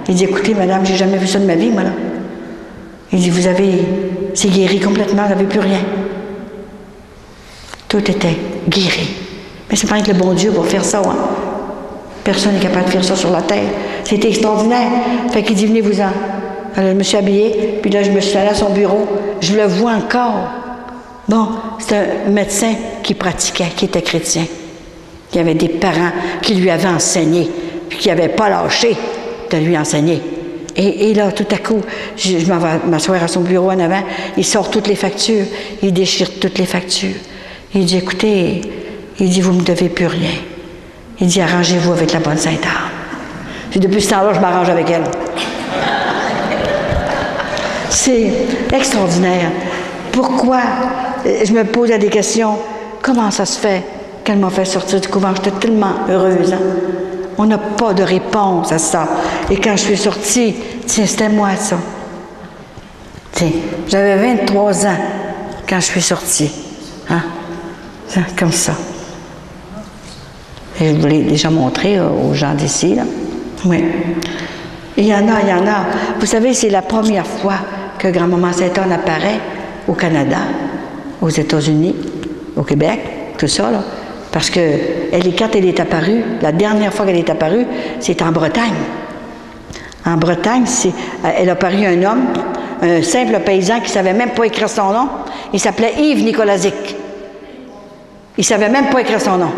Il dit, écoutez, madame, j'ai jamais vu ça de ma vie, moi, là. Il dit, c'est guéri complètement, vous n'avez plus rien. Tout était guéri. Mais c'est pas que le bon Dieu va faire ça, hein. Personne n'est capable de faire ça sur la terre. C'était extraordinaire. Fait qu'il dit, venez-vous-en. Alors, je me suis habillée, puis là, je me suis allée à son bureau. Je le vois encore. Bon, c'est un médecin qui pratiquait, qui était chrétien. Il y avait des parents qui lui avaient enseigné, puis qui n'avaient pas lâché de lui enseigner. Et là, tout à coup, je m'en vais m'asseoir à son bureau en avant, il sort toutes les factures, il déchire toutes les factures. Il dit, écoutez, il dit, vous ne me devez plus rien. Il dit, arrangez-vous avec la bonne Sainte-Anne. Puis depuis ce temps-là, je m'arrange avec elle. C'est extraordinaire. Pourquoi? Je me posais des questions. Comment ça se fait qu'elle m'a fait sortir du couvent? J'étais tellement heureuse. Hein? On n'a pas de réponse à ça. Et quand je suis sortie, tiens, c'était moi, ça. Tiens, j'avais 23 ans quand je suis sortie. Hein? Comme ça. Et je voulais déjà montrer aux gens d'ici, là. Oui. Il y en a. Vous savez, c'est la première fois que Grand-Maman Sainte-Anne apparaît au Canada, aux États-Unis, au Québec, tout ça, là. Parce que quand elle est apparue, la dernière fois qu'elle est apparue, c'est en Bretagne. En Bretagne, elle a apparu un homme, un simple paysan qui ne savait même pas écrire son nom. Il s'appelait Yves Nicolazic. Il ne savait même pas écrire son nom.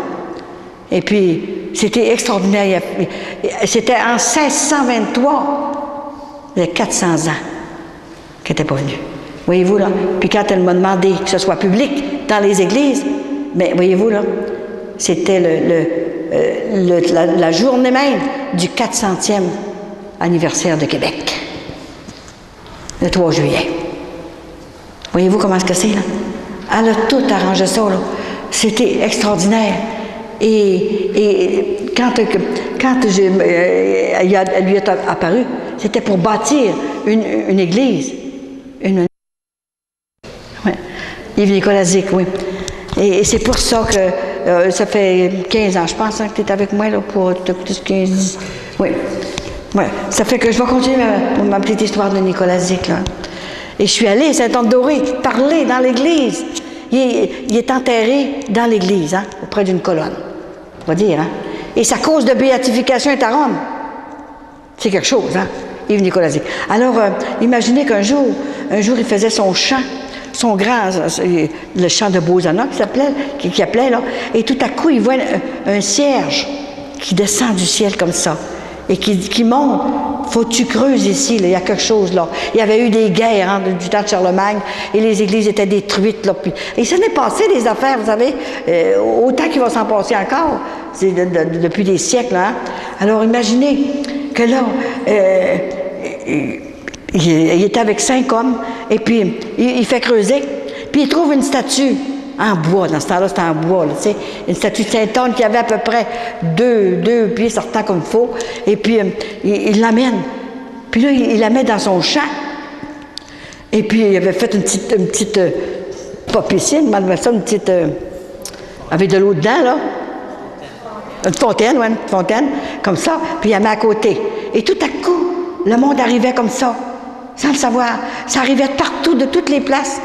Et puis, c'était extraordinaire. C'était en 1623, il y a 400 ans qu'elle n'était pas venue. Voyez-vous, là? Puis quand elle m'a demandé que ce soit public dans les églises, mais voyez-vous, là, c'était la journée même du 400e anniversaire de Québec. Le 3 juillet. Voyez-vous comment est-ce que c'est, là? Elle a tout arrangé ça, là. C'était extraordinaire. Et quand elle lui est apparue, c'était pour bâtir une église. Ouais. Yves Nicolazic, oui. Et c'est pour ça que ça fait 15 ans, je pense, hein, que tu es avec moi là, pour plus 15... Oui. Ouais. Ça fait que je vais continuer ma petite histoire de Nicolazic, là. Et je suis allée à Saint-Anne-Doré parler dans l'église. Il est enterré dans l'église, hein, auprès d'une colonne. On va dire, hein. Et sa cause de béatification est à Rome. C'est quelque chose, hein, Yves Nicolazic. Alors, imaginez qu'un jour, il faisait son chant, son grand, le chant de Bozana qui appelait, là, et tout à coup, il voit un cierge qui descend du ciel comme ça, et qui monte. Faut que tu creuses ici, là, il y a quelque chose là. Il y avait eu des guerres, hein, du temps de Charlemagne, et les églises étaient détruites, là. Puis, et ça n'est passé des affaires, vous savez, autant qu'il va s'en passer encore, c'est depuis des siècles, hein. Alors imaginez que là, il était avec 5 hommes, et puis il fait creuser, puis il trouve une statue en bois. Dans ce temps-là, c'était en bois, là, tu sais, une statue de Sainte-Anne qui avait à peu près 2 pieds sortant comme il faut, et puis il l'amène. Puis là, il la met dans son champ, et puis il avait fait une petite pas piscine, mais ça, une petite, avec de l'eau dedans, là, une fontaine, ouais, une fontaine, comme ça, puis il la met à côté. Et tout à coup, le monde arrivait comme ça, sans le savoir. Ça arrivait de partout, de toutes les places.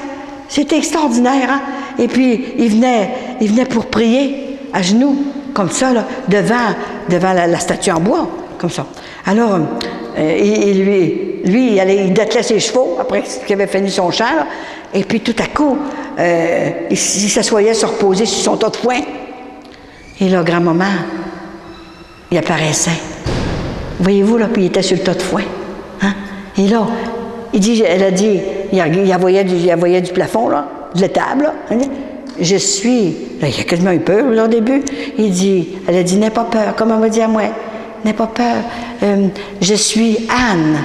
C'était extraordinaire, hein? Et puis, il venait pour prier à genoux, comme ça, là, devant la statue en bois, comme ça. Alors, lui, il dételait ses chevaux, après qu'il avait fini son chant, là, et puis tout à coup, il s'assoyait, se reposait sur son tas de foin. Et là, grand-maman, il apparaissait. Voyez-vous, là, puis il était sur le tas de foin. Hein? Et là, elle a dit, il envoyait du plafond, là, de l'étable, là. Hein? Je suis... Là, il a quasiment eu peur, là, au début. Elle a dit, n'aie pas peur, comme on va dire, moi, n'aie pas peur. Je suis Anne,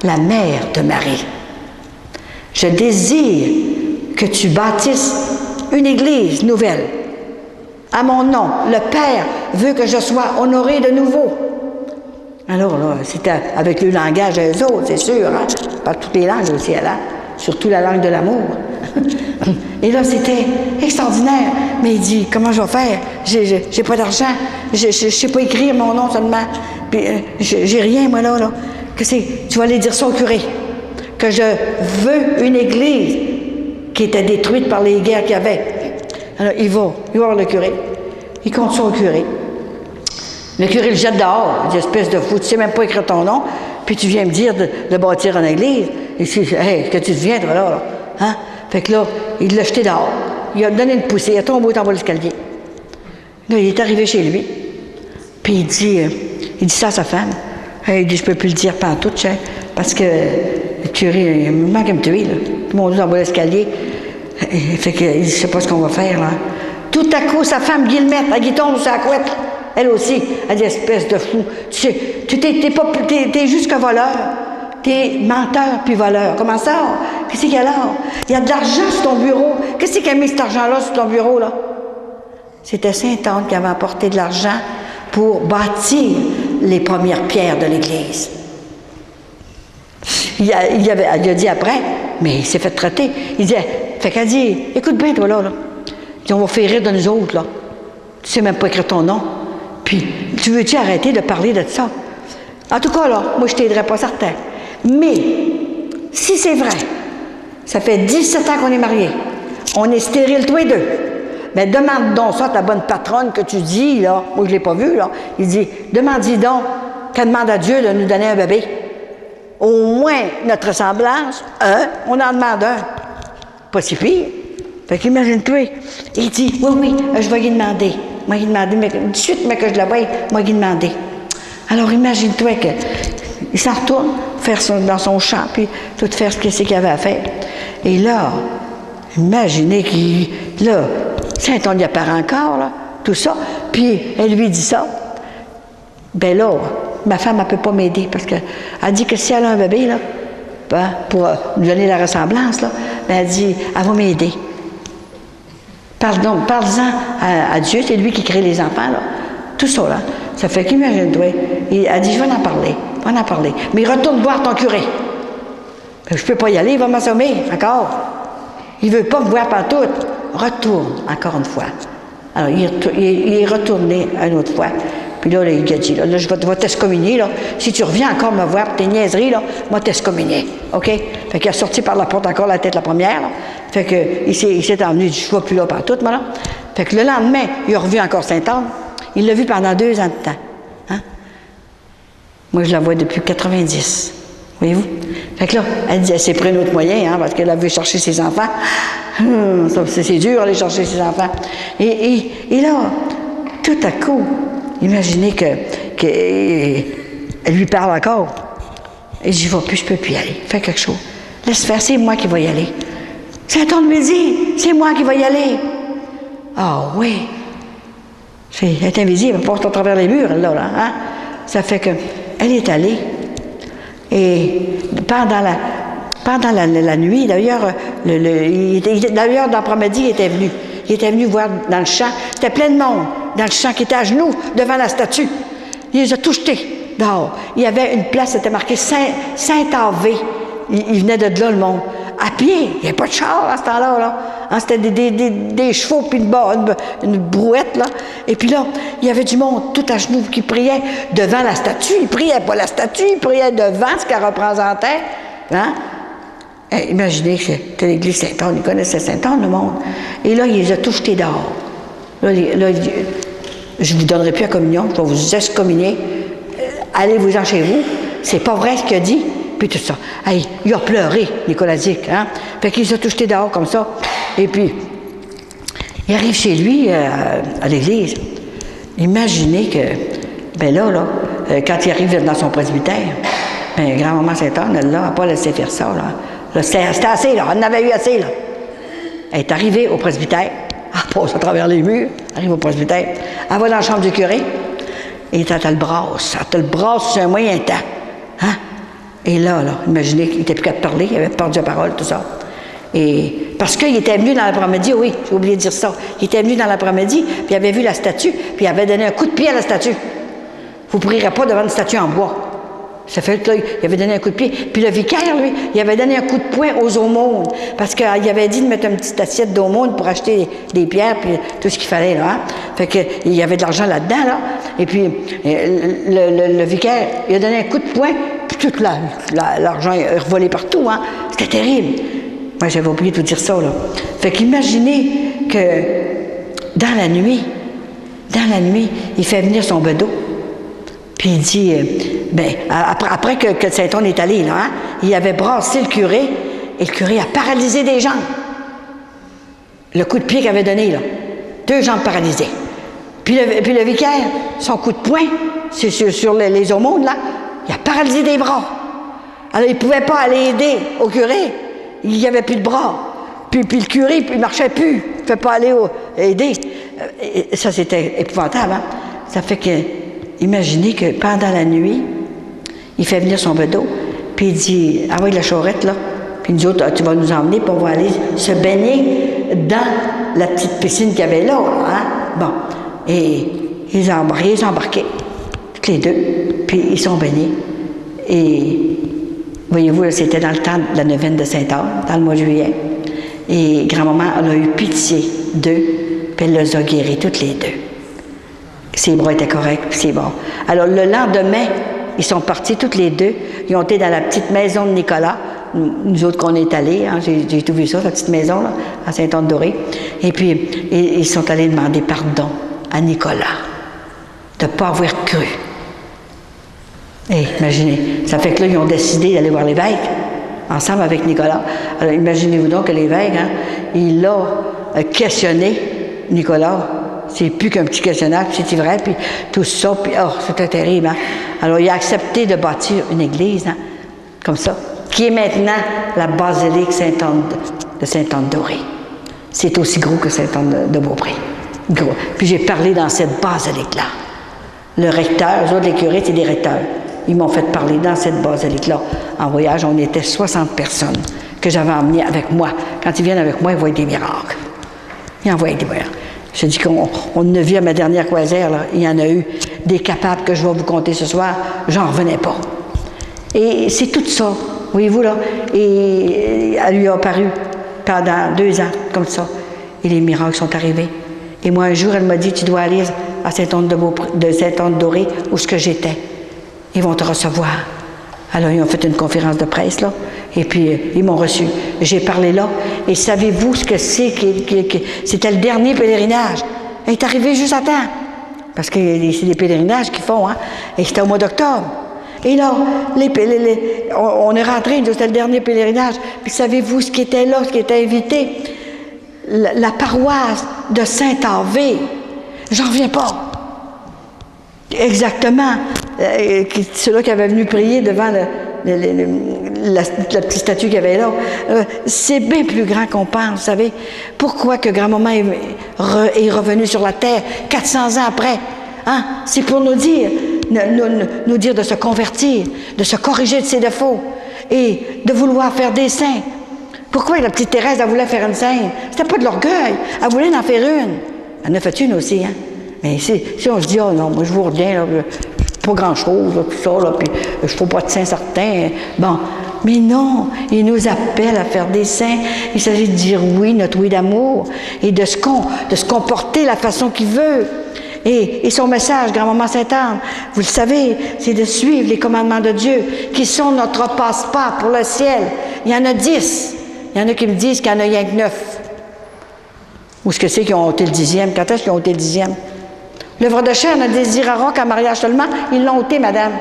la mère de Marie. Je désire que tu bâtisses une église nouvelle. À mon nom, le Père veut que je sois honorée de nouveau. Alors là, c'était avec le langage des autres, c'est sûr, hein? Par toutes les langues aussi, là. Surtout la langue de l'amour. Et là, c'était extraordinaire. Mais il dit, comment je vais faire? J'ai pas d'argent. Je sais pas écrire mon nom seulement. Puis j'ai rien, moi, là. que c'est, tu vas aller dire ça au curé, que je veux une église qui était détruite par les guerres qu'il y avait. Alors, il va voir le curé. Il compte ça au curé. Le curé le jette dehors. Il dit, espèce de fou, tu sais même pas écrire ton nom, puis tu viens me dire de bâtir une église. Et il dit, hey, que tu deviens, toi, là. Hein? Fait que là, il l'a jeté dehors. Il a donné une poussée. Il a tombé en bas de l'escalier. Là, il est arrivé chez lui. Puis il dit ça à sa femme. Il dit, je peux plus le dire pantoute, tu sais, parce que le curé, il me manque à me tuer, là. Tout le monde est en bas de l'escalier. Fait qu'il dit, je sais pas ce qu'on va faire, là. Tout à coup, sa femme, Guillemette, elle tombe sur la couette. Elle aussi, elle dit, espèce de fou. Tu sais, t'es juste qu'un voleur. T'es menteur puis voleur. Comment ça? Qu'est-ce qu'il y a là? Il y a de l'argent sur ton bureau. Qu'est-ce qui a mis cet argent-là sur ton bureau, là? C'était Sainte-Anne qui avait apporté de l'argent pour bâtir les premières pierres de l'Église. Il a dit après, mais il s'est fait traiter. Il disait, fait qu'elle dit, écoute bien, toi, là. Il dit, on va faire rire de nous autres, là. Tu sais même pas écrire ton nom. Puis, tu veux-tu arrêter de parler de ça? En tout cas, là, moi, je t'aiderais pas certain. Mais, si c'est vrai, ça fait 17 ans qu'on est mariés, on est stériles tous les deux, mais demande donc ça à ta bonne patronne que tu dis, là, moi, je l'ai pas vu, là, il dit, demande-y donc qu'elle demande à Dieu de nous donner un bébé. Au moins, notre ressemblance, on en demande un. Pas si pire. Fait qu'imagine-toi, il dit, oui, je vais lui demander. Moi, il demandé, mais tout de suite, mais que je la voie, moi, il demandé. Alors, imagine-toi qu'il s'en retourne, faire dans son champ, puis tout faire ce qu'il avait à faire. Et là, imaginez qu'il, là, Saint-Anne y apparaît encore, là, tout ça, puis elle lui dit ça. Ben là, ma femme, elle ne peut pas m'aider, parce qu'elle dit que si elle a un bébé, là, ben, pour lui donner la ressemblance, là, ben, elle dit, elle va m'aider. Parle-en à Dieu, c'est lui qui crée les enfants, là. Tout ça, là. Ça fait qu'imagine-toi. Elle dit, je vais en parler. Mais retourne voir ton curé. Ben, je ne peux pas y aller, il va m'assommer, encore. Il ne veut pas me voir partout. Retourne, encore une fois. Alors, il est retourné une autre fois. Puis là, il a dit, là, je vais t'excommunier, là. Si tu reviens encore me voir pour tes niaiseries, là, moi, t'excommunier. OK? Fait qu'il a sorti par la porte encore la tête la première, là. Fait qu'il s'est emmené, il dit, je ne vais plus là partout, moi, là. Fait que le lendemain, il a revu encore Sainte-Anne. Il l'a vu pendant 2 ans de temps. Hein? Moi, je la vois depuis 90. Voyez-vous? Fait que là, elle s'est pris un autre moyen, hein, parce qu'elle a vu chercher ses enfants. C'est dur aller chercher ses enfants. Et là, tout à coup, imaginez qu'elle lui parle encore. Et je dis, va plus, je peux plus y aller. Fais quelque chose. Laisse faire, c'est moi qui vais y aller. Saint-Anne me dit, c'est moi qui vais y aller. Ah oui. Elle est invisible, elle passe à travers les murs, là, hein? Ça fait qu'elle est allée. Et pendant la nuit, d'ailleurs, d'ailleurs, dans l'après-midi, il était venu. Il était venu voir dans le champ. C'était plein de monde dans le champ qui était à genoux devant la statue. Il les a tous jetés dehors. Il y avait une place, c'était marqué Saint-Avé. Il venait de là, le monde. À pied, il n'y avait pas de char à ce temps-là. Là. Hein, c'était des chevaux puis une brouette. Là. Et puis là, il y avait du monde tout à genoux qui priait devant la statue. Il priait pas la statue, il priait devant ce qu'elle représentait. Hein? Et imaginez que c'était l'église Saint-Anne, ils connaissaient Saint-Anne, le monde. Et là, il les a tous jetés dehors. Là, je ne vous donnerai plus la communion, je vais vous excommunier. Allez-vous-en chez vous. C'est pas vrai ce qu'il a dit. Puis tout ça. Hey, il a pleuré, Nicolas Dick. Hein? Fait qu'il les a tous jetés dehors comme ça. Et puis, il arrive chez lui, à l'église. Imaginez que, ben là, quand il arrive dans son presbytère, ben, grand-maman Sainte-Anne, elle n'a pas laissé faire ça, là. C'était assez, là. Elle en avait eu assez, là. Elle est arrivée au presbytère. Elle passe à travers les murs. Elle arrive au presbytère. Elle va dans la chambre du curé. Et elle te le brasse. Elle te le brasse sur un moyen temps. Hein? Et là, imaginez qu'il n'était plus qu'à te parler. Il avait perdu la parole, tout ça. Et parce qu'il était venu dans l'après-midi, oui, j'ai oublié de dire ça. Il était venu dans l'après-midi, puis il avait vu la statue, puis il avait donné un coup de pied à la statue. Vous ne prierez pas devant une statue en bois. Ça fait que là, il avait donné un coup de pied. Puis le vicaire, lui, il avait donné un coup de poing aux aumônes. Parce qu'il avait dit de mettre une petite assiette d'aumônes pour acheter des pierres, puis tout ce qu'il fallait, là. Hein? Fait qu'il y avait de l'argent là-dedans, là. Et puis, le vicaire, il a donné un coup de poing, puis tout l'argent est revolé partout, hein. C'était terrible. Moi, j'avais oublié de vous dire ça, là. Fait qu'imaginez que dans la nuit, il fait venir son bedeau. Puis il dit, après que Saint-Onne est allé, là, hein, il avait brassé le curé, et le curé a paralysé des jambes. Le coup de pied qu'il avait donné, là. 2 jambes paralysées. Puis le vicaire, son coup de poing sur les aumônes, là, il a paralysé des bras. Alors, il ne pouvait pas aller aider au curé. Il n'y avait plus de bras. Puis le curé, il ne marchait plus. Il ne pouvait pas aller aider. Et ça, c'était épouvantable, hein? Ça fait que, imaginez que pendant la nuit, il fait venir son bedeau, puis il dit, ah oui, la charrette, là. Puis nous autres, tu vas nous emmener, puis on va aller se baigner dans la petite piscine qu'il y avait là, hein? Bon. Et ils ont embarqué, toutes les deux, puis ils sont baignés. Et voyez-vous, là, c'était dans le temps de la neuvaine de Saint-Anne, dans le mois de juillet. Et grand-maman, elle a eu pitié d'eux, puis elle les a guéris toutes les deux. Ses bras étaient corrects, puis c'est bon. Alors, le lendemain, ils sont partis toutes les deux. Ils ont été dans la petite maison de Nicolas. Nous autres qu'on est allés, hein, j'ai tout vu ça, la petite maison, là, à Saint-Anne-d'Oré. Et puis, ils sont allés demander pardon à Nicolas de ne pas avoir cru. Et imaginez, ça fait que là, ils ont décidé d'aller voir l'évêque, ensemble avec Nicolas. Alors, imaginez-vous donc que l'évêque, hein, il a questionné Nicolas. C'est plus qu'un petit questionnaire, puis c'est vrai, puis tout ça, puis oh, c'était terrible, hein. Alors, il a accepté de bâtir une église, hein, comme ça, qui est maintenant la basilique de Saint-Anne-d'Oré. C'est aussi gros que Saint-Anne de Beaupré. Gros. Puis j'ai parlé dans cette basilique-là. Le recteur, eux autres, les curés, c'est des recteurs. Ils m'ont fait parler dans cette basilique-là. En voyage, on était 60 personnes que j'avais emmenées avec moi. Quand ils viennent avec moi, ils voient des miracles. Ils en voient des miracles. Je dis qu'on a vu à ma dernière croisière, là, il y en a eu des capables que je vais vous conter ce soir. J'en revenais pas. Et c'est tout ça, voyez-vous, là. Et elle lui a apparu pendant 2 ans, comme ça. Et les miracles sont arrivés. Et moi, un jour, elle m'a dit, tu dois aller à Saint-Anne-d'Oré, où ce que j'étais. Ils vont te recevoir. Alors, ils ont fait une conférence de presse, là, et puis ils m'ont reçu. J'ai parlé là, et savez-vous ce que c'est? C'était le dernier pèlerinage. Elle est arrivée juste à temps, parce que c'est des pèlerinages qu'ils font, hein, et c'était au mois d'octobre. Et là, on est rentré, c'était le dernier pèlerinage, puis savez-vous ce qui était là, ce qui était invité? La paroisse de Saint-Hervé. J'en reviens pas. Exactement. Ceux-là qui avaient venu prier devant la petite statue qu'il y avait là. C'est bien plus grand qu'on pense, vous savez. Pourquoi que grand-maman est revenue sur la terre 400 ans après? Hein? C'est pour nous dire de se convertir, de se corriger de ses défauts et de vouloir faire des saints. Pourquoi la petite Thérèse, elle voulait faire une sainte? C'était pas de l'orgueil. Elle voulait en faire une. Elle en a fait une aussi, hein? Mais si on se dit, oh non, moi je vous reviens, là, pas grand-chose, là, tout ça, là, puis je ne fais pas de saints certains. Bon, mais non, il nous appelle à faire des saints. Il s'agit de dire oui, notre oui d'amour, et de se comporter de la façon qu'il veut. Et son message, grand-maman Sainte-Anne, vous le savez, c'est de suivre les commandements de Dieu, qui sont notre passe-part pour le ciel. Il y en a 10. Il y en a qui me disent qu'il n'y en a rien que 9. Où est-ce que c'est qu'ils ont ôté le 10e? Quand est-ce qu'ils ont ôté le 10e? L'œuvre de chair ne désirera qu'un mariage seulement. Ils l'ont ôté, madame.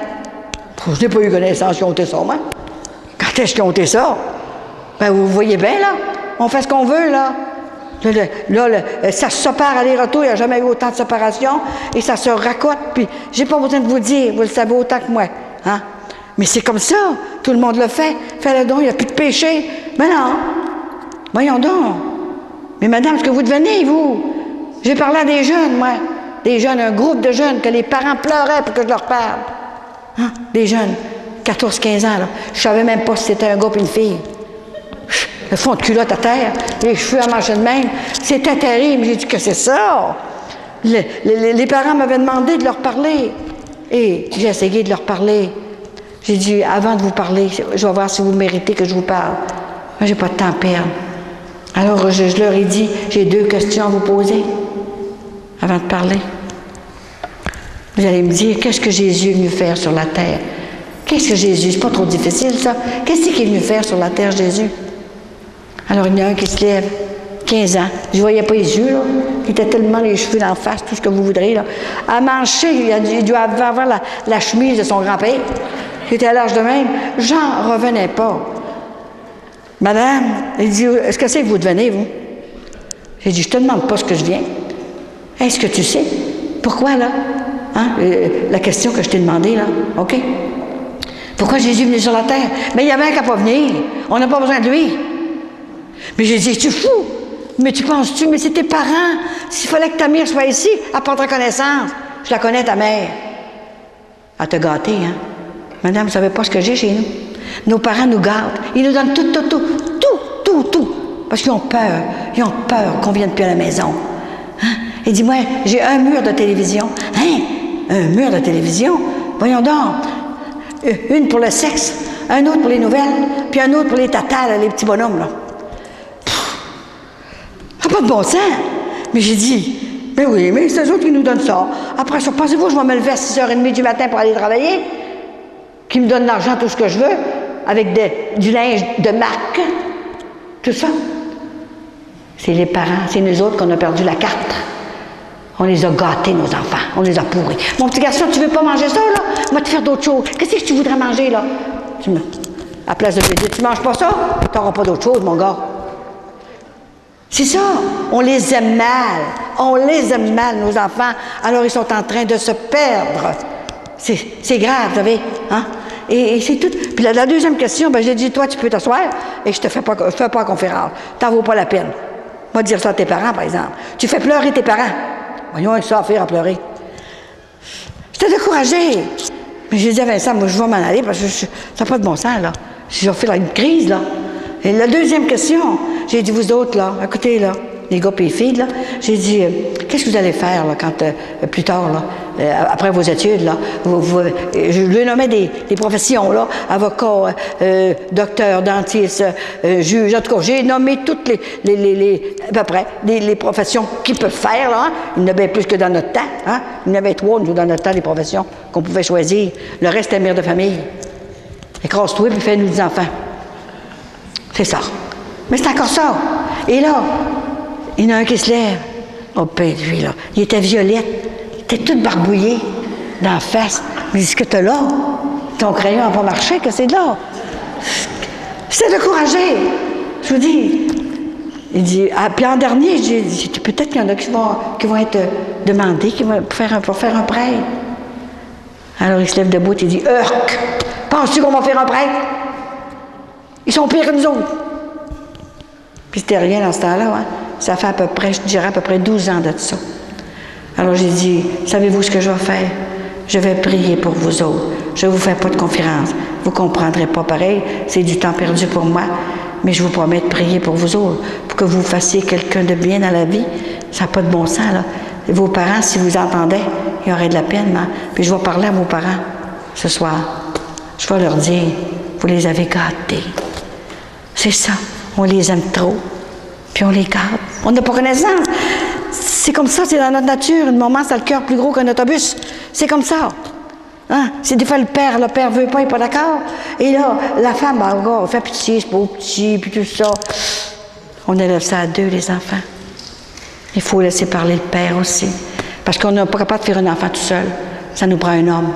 Je n'ai pas eu connaissance qu'ils ont ôté ça, moi. Quand est-ce qu'ils ont ôté ça? Ben, vous voyez bien, là. On fait ce qu'on veut, là. Ça se sépare aller-retour. Il n'y a jamais eu autant de séparation. Et ça se racote. Puis, j'ai pas besoin de vous dire. Vous le savez autant que moi. Hein? Mais c'est comme ça. Tout le monde le fait. Fais-le donc. Il n'y a plus de péché. Mais non. Voyons donc. Mais madame, est-ce que vous devenez, vous? J'ai parlé à des jeunes, moi. Des jeunes, un groupe de jeunes que les parents pleuraient pour que je leur parle. Hein? Des jeunes, 14-15 ans, là. Je savais même pas si c'était un gars ou une fille. Le fond de culotte à terre, les cheveux à manger de même. C'était terrible. J'ai dit que c'est ça. Les parents m'avaient demandé de leur parler. Et j'ai essayé de leur parler. J'ai dit, avant de vous parler, je vais voir si vous méritez que je vous parle. Moi, j'ai pas de temps à perdre. Alors, je leur ai dit, j'ai 2 questions à vous poser avant de parler. Vous allez me dire, qu'est-ce que Jésus est venu faire sur la terre? Qu'est-ce que Jésus? C'est pas trop difficile, ça. Qu'est-ce qu'il est venu faire sur la terre, Jésus? Alors, il y en a un qui se lève, 15 ans. Je ne voyais pas les yeux, là. Il était tellement les cheveux d'en face, tout ce que vous voudrez, là. À manger, il doit avoir la chemise de son grand-père, qui était à l'âge de même. J'en revenais pas. Madame, il dit, est-ce que c'est que vous devenez, vous? J'ai dit, je te demande pas ce que je viens. Est-ce que tu sais? Pourquoi, là? Hein? La question que je t'ai demandée, là. OK? Pourquoi Jésus est venu sur la terre? Mais il y avait un qui n'a pas venir. On n'a pas besoin de lui. Mais j'ai dit, tu fou? Mais tu penses-tu? Mais c'est tes parents. S'il fallait que ta mère soit ici, elle prendra connaissance. Je la connais, ta mère. Elle t'a gâté, hein? Madame, vous ne savez pas ce que j'ai chez nous. Nos parents nous gâtent. Ils nous donnent tout. Parce qu'ils ont peur. Ils ont peur qu'on ne vienne plus à la maison. Hein? Et dis-moi, j'ai un mur de télévision. Hein? Un mur de télévision? Voyons donc. Une pour le sexe, un autre pour les nouvelles, puis un autre pour les tatas, là, les petits bonhommes, là. Ça n'a pas de bon sens. Mais j'ai dit, mais oui, mais c'est eux autres qui nous donnent ça. Après ça, pensez-vous que je vais me lever à 6h30 du matin pour aller travailler? Qui me donnent l'argent, tout ce que je veux, avec du linge de marque, tout ça. C'est les parents, c'est nous autres qu'on a perdu la carte. On les a gâtés, nos enfants. On les a pourris. Mon petit garçon, tu veux pas manger ça, là? Moi, te faire d'autres choses. Qu'est-ce que tu voudrais manger, là? À la place de lui dire, tu manges pas ça? Tu n'auras pas d'autre chose, mon gars. C'est ça. On les aime mal. On les aime mal, nos enfants. Alors, ils sont en train de se perdre. C'est grave, vous savez. Hein? Et c'est tout. Puis la deuxième question, ben, j'ai dit, toi, tu peux t'asseoir et je te fais pas conférence. T'en vaut pas la peine. Moi, dire ça à tes parents, par exemple. Tu fais pleurer tes parents. Voyons, ça à faire à pleurer. J'étais découragée. Mais j'ai dit à Vincent, moi, je vais m'en aller parce que ça n'a pas de bon sens, là. Je vais faire une crise, là. Et la deuxième question, j'ai dit, vous autres, là, écoutez, là, les gars et les filles, là, j'ai dit, qu'est-ce que vous allez faire, là, quand, plus tard, là, après vos études, là, je lui ai nommé des professions, là, avocat, docteur, dentiste, juge, en tout cas, j'ai nommé toutes à peu près, les professions qu'ils peuvent faire, là, hein. Il y en avait plus que dans notre temps, hein. Il y en avait 3, nous, dans notre temps, des professions qu'on pouvait choisir. Le reste, est mère de famille. Écrase-toi, puis fais-nous des enfants. C'est ça. Mais c'est encore ça. Et là, il y en a un qui se lève. Oh, ben, lui, là, il était violette. Il était tout barbouillé dans la face. Mais ce que t'as là, ton crayon n'a pas marché, que c'est de là. J'étais découragé. Je vous dis. Il dit, ah, puis en dernier, j'ai dit, peut-être qu'il y en a qui vont être demandés, qui vont faire un prêt. Alors il se lève debout et il dit, Urk! Penses-tu qu'on va faire un prêt? Ils sont pires que nous autres. Puis c'était rien dans ce temps-là, hein? Ça fait à peu près, je dirais à peu près 12 ans de ça. Alors j'ai dit, savez-vous ce que je vais faire? Je vais prier pour vous autres. Je ne vous fais pas de conférence. Vous ne comprendrez pas pareil. C'est du temps perdu pour moi. Mais je vous promets de prier pour vous autres, pour que vous fassiez quelqu'un de bien dans la vie. Ça n'a pas de bon sens, là. Vos parents, si vous entendez, il y aurait de la peine, hein? Puis je vais parler à vos parents ce soir. Je vais leur dire, vous les avez gâtés. C'est ça. On les aime trop, puis on les gâte. On n'a pas connaissance. C'est comme ça, c'est dans notre nature. Une maman, ça a le cœur plus gros qu'un autobus. C'est comme ça. Hein? C'est des fois le père veut pas, il n'est pas d'accord. Et là, la femme, ben, on fait pitié, c'est pas au petit, puis tout ça. On élève ça à 2, les enfants. Il faut laisser parler le père aussi. Parce qu'on n'est pas capable de faire un enfant tout seul. Ça nous prend un homme.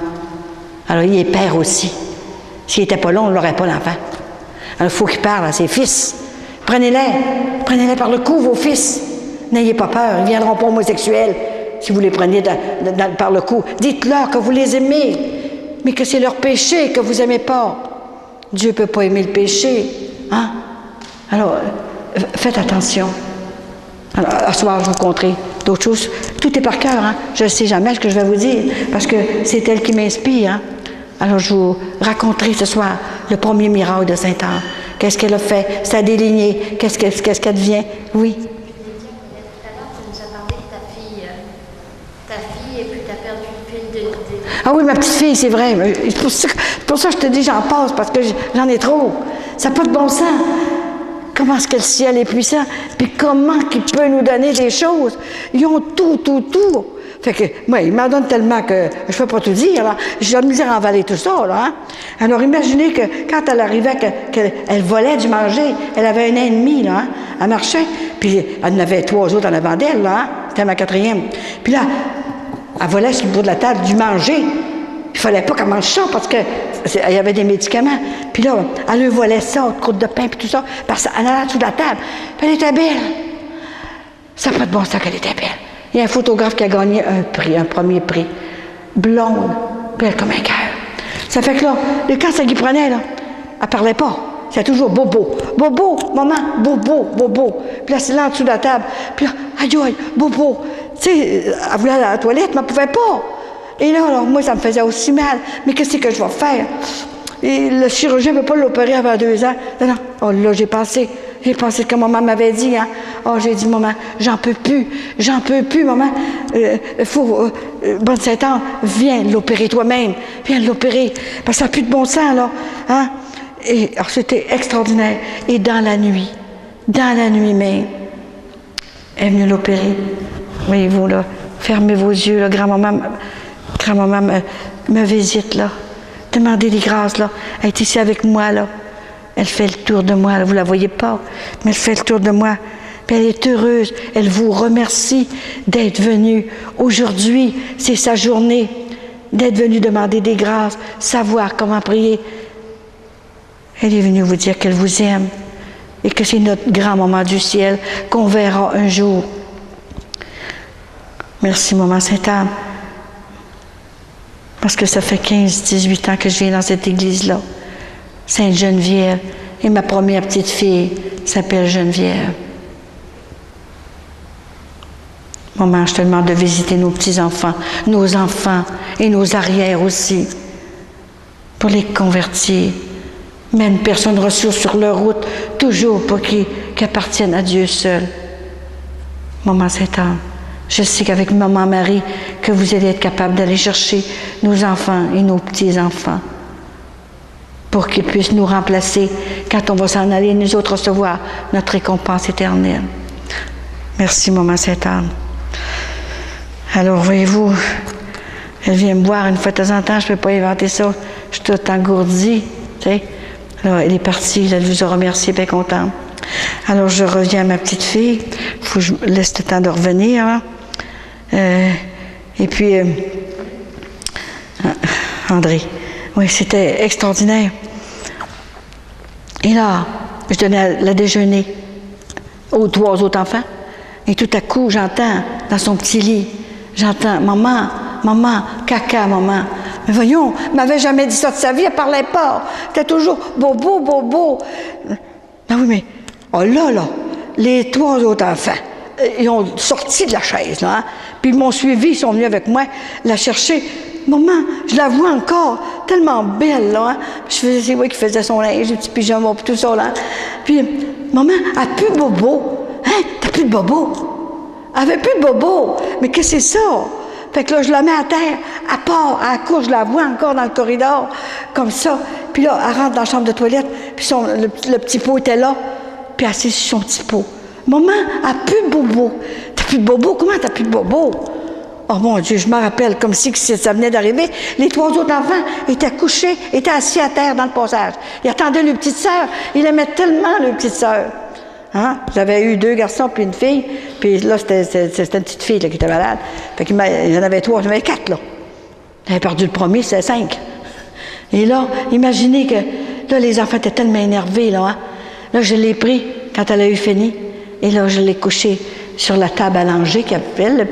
Alors, il est père aussi. S'il n'était pas là, on ne l'aurait pas, l'enfant. Alors, il faut qu'il parle à ses fils. Prenez-les par le cou, vos fils. N'ayez pas peur, ils ne viendront pas homosexuels si vous les prenez par le cou. Dites-leur que vous les aimez, mais que c'est leur péché que vous n'aimez pas. Dieu ne peut pas aimer le péché. Hein? Alors, faites attention. Alors, à ce soir, je vous conterai d'autres choses. Tout est par cœur. Hein? Je ne sais jamais ce que je vais vous dire, parce que c'est elle qui m'inspire. Hein? Alors, je vous raconterai ce soir le premier miracle de Sainte-Anne. Qu'est-ce qu'elle a fait? Sa délignée. Qu'est-ce qu'elle devient? Oui. Tout à l'heure, tu nous as parlé de ta fille, et puis tu as perdu le fil de... Ah oui, ma petite fille, c'est vrai. Pour ça, je te dis, j'en passe, parce que j'en ai trop. Ça n'a pas de bon sens. Comment est-ce que le ciel est puissant? Puis comment qu'il peut nous donner des choses? Ils ont tout. Fait que, moi, il m'en donne tellement que je ne peux pas tout dire, là. J'ai de la misère à avaler tout ça, là. Hein? Alors, imaginez que quand elle arrivait, qu'elle volait du manger, elle avait 1 an et demi, là. Hein? Elle marchait, puis elle en avait 3 autres en avant d'elle, là. Hein? C'était ma 4e. Puis là, elle volait sur le bout de la table du manger. Il fallait pas qu'elle mange ça parce qu'il y avait des médicaments. Puis là, elle lui volait ça, une croûte de pain, puis tout ça, parce qu'elle allait sous la table. Puis elle était belle. Ça n'a pas de bon sens qu'elle était belle. Il y a un photographe qui a gagné un prix, un premier prix. Blonde, belle comme un cœur. Ça fait que là, quand ça lui prenait, là, elle parlait pas. C'est toujours bobo. Bobo, maman, bobo, bobo. Puis là, c'est là en dessous de la table. Puis là, aïe, aïe, bobo. Tu sais, elle voulait aller à la toilette, mais elle ne pouvait pas. Et là, alors, moi, ça me faisait aussi mal. Mais qu'est-ce que je vais faire? Et le chirurgien ne veut pas l'opérer avant 2 ans. Non, non. Oh là, j'ai pensé que maman m'avait dit, hein. Oh, j'ai dit, maman, j'en peux plus, maman. Bonne Sainte-Anne, viens l'opérer toi-même. Viens l'opérer. Parce que ça n'a plus de bon sens, là. Hein? Et alors, c'était extraordinaire. Et dans la nuit même, elle est venue l'opérer. Voyez-vous, là, fermez vos yeux, là, grand-maman me visite, là. Demandez les grâces, là. Elle est ici avec moi, là. Elle fait le tour de moi, là. Vous ne la voyez pas, mais elle fait le tour de moi. Puis elle est heureuse. Elle vous remercie d'être venue. Aujourd'hui, c'est sa journée. D'être venue demander des grâces, savoir comment prier. Elle est venue vous dire qu'elle vous aime et que c'est notre grand-maman du ciel qu'on verra un jour. Merci, maman Sainte-Anne. Parce que ça fait 15-18 ans que je viens dans cette église-là. Sainte-Geneviève. Et ma première petite fille s'appelle Geneviève. Maman, je te demande de visiter nos petits-enfants, nos enfants et nos arrières aussi, pour les convertir. Même personne ressource sur leur route, toujours pour qu'ils appartiennent à Dieu seul. Maman Sainte-Anne. Je sais qu'avec Maman Marie, que vous allez être capable d'aller chercher nos enfants et nos petits-enfants pour qu'ils puissent nous remplacer quand on va s'en aller, nous autres recevoir notre récompense éternelle. Merci, Maman Sainte-Anne. Alors, voyez-vous, elle vient me voir une fois de temps en temps, je ne peux pas inventer ça, je suis toute engourdie, tu sais. Alors, elle est partie, elle vous a remercié, bien contente. Alors, je reviens à ma petite fille, il faut que je laisse le temps de revenir, là. Et puis, André, oui, c'était extraordinaire. Et là, je donnais la déjeuner aux 3 autres enfants. Et tout à coup, j'entends dans son petit lit, j'entends « Maman, maman, caca, maman ». Mais voyons, elle ne m'avait jamais dit ça de sa vie, elle ne parlait pas. C'était toujours « bobo, bobo ». Ben oui, mais, oh là, les 3 autres enfants, ils ont sorti de la chaise, là, hein? Puis ils m'ont suivi, ils sont venus avec moi la chercher. Maman, je la vois encore, tellement belle, là. Hein? C'est moi qui faisais son linge, le petit pyjama, puis tout ça, là. Puis, maman, elle n'a plus de bobo. Hein? T'as plus de bobo? Elle n'avait plus de bobo. Mais qu'est-ce que c'est ça? Fait que là, je la mets à terre, elle part, elle court, je la vois encore dans le corridor, comme ça. Puis là, elle rentre dans la chambre de toilette, puis le petit pot était là, puis elle s'est sur son petit pot. Maman, elle n'a plus de bobo. T'as plus de bobo? Comment t'as plus de bobo? Oh mon Dieu, je me rappelle comme si ça venait d'arriver. Les 3 autres enfants étaient couchés, étaient assis à terre dans le passage. Ils attendaient leur petite sœur. Ils aimaient tellement leur petite sœur. Hein? J'avais eu 2 garçons puis une fille. Puis là, c'était une petite fille là, qui était malade. Fait qu'il y en avait 3, j'en avais 4 là. J'avais perdu le premier, c'était 5. Et là, imaginez que là, les enfants étaient tellement énervés, là. Hein? Là, je l'ai pris quand elle a eu fini. Et là, je l'ai couché sur la table à langer qui appelle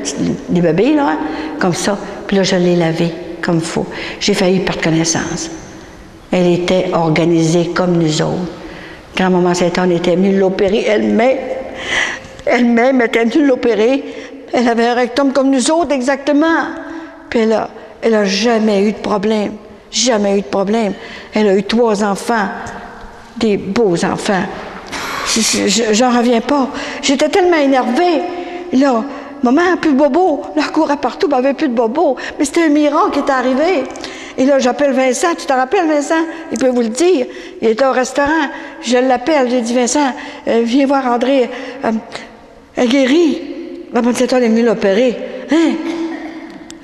les bébés, là, hein? Comme ça. Puis là, je l'ai lavé comme il faut. J'ai failli perdre connaissance. Elle était organisée comme nous autres. Quand Maman Sainte-Anne était venue l'opérer elle-même était venue l'opérer. Elle avait un rectum comme nous autres, exactement. Puis elle a jamais eu de problème. Jamais eu de problème. Elle a eu 3 enfants, des beaux enfants. J'en reviens pas. J'étais tellement énervée. Là, maman n'a plus de bobo. Là, elle courait partout, elle n'avait plus de bobo. Mais c'était un miracle qui est arrivé. Et là, j'appelle Vincent. Tu te rappelles, Vincent? Il peut vous le dire. Il était au restaurant. Je l'appelle. J'ai dit, Vincent, viens voir André. Elle guérit. La bonne Sainte-Anne est venue l'opérer. Hein?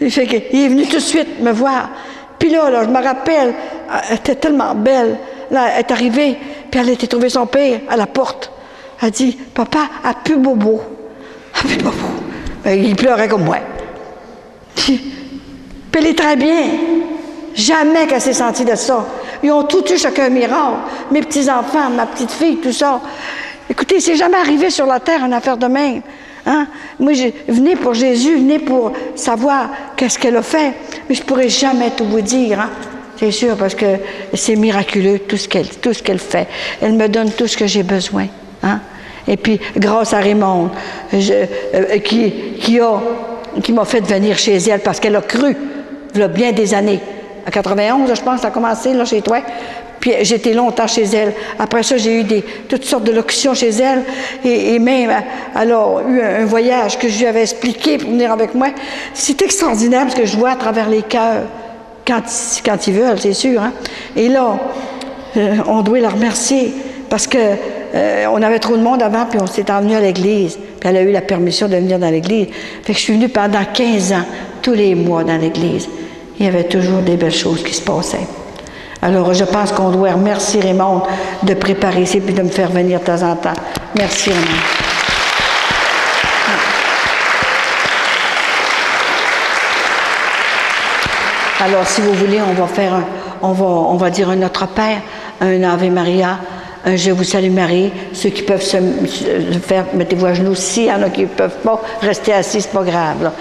Il est venu tout de suite me voir. Puis là, je me rappelle, elle était tellement belle. Là, elle est arrivée, puis elle a été trouver son père à la porte. Elle dit, papa, a plus bobo. A plus bobo. Il pleurait comme moi. Puis elle est très bien. Jamais qu'elle s'est sentie de ça. Ils ont tout eu chacun un miracle. Mes petits-enfants, ma petite fille, tout ça. Écoutez, c'est jamais arrivé sur la terre une affaire de même. Hein? Moi, venez pour Jésus, venez pour savoir qu'est-ce qu'elle a fait. Mais je ne pourrai jamais tout vous dire. Hein? C'est sûr, parce que c'est miraculeux, tout ce qu'elle fait. Elle me donne tout ce que j'ai besoin. Hein? Et puis, grâce à Raymond, qui m'a fait venir chez elle, parce qu'elle a cru, il y a bien des années. En 91, je pense, ça a commencé là, chez toi. Puis j'étais longtemps chez elle. Après ça, j'ai eu toutes sortes de locutions chez elle. Et même, elle a eu un voyage que je lui avais expliqué pour venir avec moi. C'est extraordinaire parce que je vois à travers les cœurs, quand ils veulent, c'est sûr. Hein? Et là, on doit la remercier parce que on avait trop de monde avant, puis on s'est emmené à l'église. Puis elle a eu la permission de venir dans l'église. Fait que je suis venue pendant 15 ans, tous les mois dans l'église. Il y avait toujours des belles choses qui se passaient. Alors, je pense qu'on doit remercier Raymond de préparer ici puis de me faire venir de temps en temps. Merci, Raymond. Alors, si vous voulez, on va dire un Notre Père, un Ave Maria, un Je vous salue Marie. Ceux qui peuvent se faire, mettez-vous à genoux. S'il y en a qui ne peuvent pas, rester assis, c'est pas grave. Là.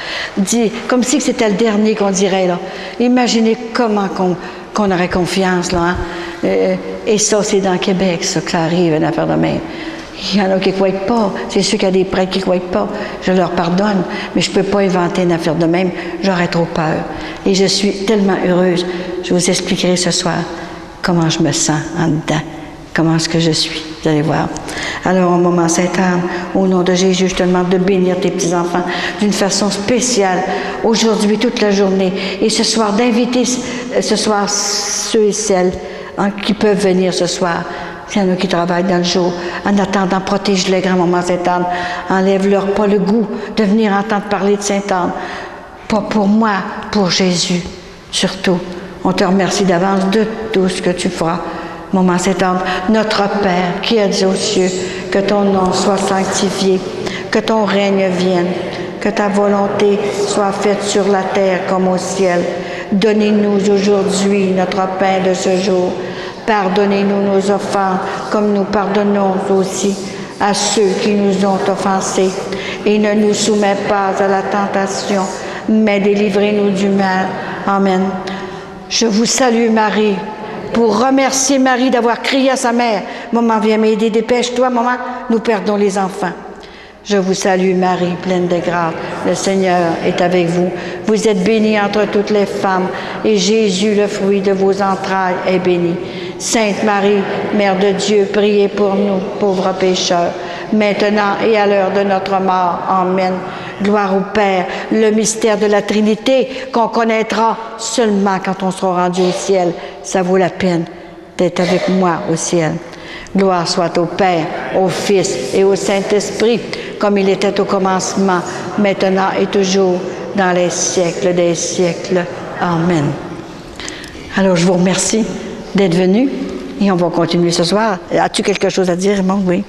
Comme si c'était le dernier qu'on dirait. Là. Imaginez comment qu'on aurait confiance. Là, hein? Et ça, c'est dans Québec, ça, que ça arrive, une affaire de même. Il y en a qui ne croient pas. C'est sûr qu'il y a des prêtres qui ne croient pas. Je leur pardonne, mais je ne peux pas inventer une affaire de même. J'aurais trop peur. Et je suis tellement heureuse. Je vous expliquerai ce soir comment je me sens en dedans. Comment est-ce que je suis? Vous allez voir. Alors, au moment Sainte-Anne, au nom de Jésus, je te demande de bénir tes petits-enfants d'une façon spéciale, aujourd'hui, toute la journée, et ce soir, d'inviter ce soir ceux et celles qui peuvent venir ce soir. S'il y en a qui travaillent dans le jour, en attendant, protège-les, grand-maman Sainte-Anne. Enlève-leur pas le goût de venir entendre parler de Sainte-Anne. Pas pour moi, pour Jésus, surtout. On te remercie d'avance de tout ce que tu feras. Maman Sainte-Anne, notre Père qui es aux cieux, que ton nom soit sanctifié, que ton règne vienne, que ta volonté soit faite sur la terre comme au ciel. Donnez-nous aujourd'hui notre pain de ce jour. Pardonnez-nous nos offenses, comme nous pardonnons aussi à ceux qui nous ont offensés. Et ne nous soumets pas à la tentation, mais délivrez-nous du mal. Amen. Je vous salue Marie, pour remercier Marie d'avoir crié à sa mère. Maman, viens m'aider, dépêche-toi, maman, nous perdons les enfants. Je vous salue Marie, pleine de grâce. Le Seigneur est avec vous. Vous êtes bénie entre toutes les femmes, et Jésus, le fruit de vos entrailles, est béni. Sainte Marie, Mère de Dieu, priez pour nous, pauvres pécheurs, maintenant et à l'heure de notre mort. Amen. Gloire au Père, le mystère de la Trinité qu'on connaîtra seulement quand on sera rendu au ciel. Ça vaut la peine d'être avec moi au ciel. Gloire soit au Père, au Fils et au Saint-Esprit, comme il était au commencement, maintenant et toujours, dans les siècles des siècles. Amen. Alors, je vous remercie d'être venus et on va continuer ce soir. As-tu quelque chose à dire, Raymond? Oui.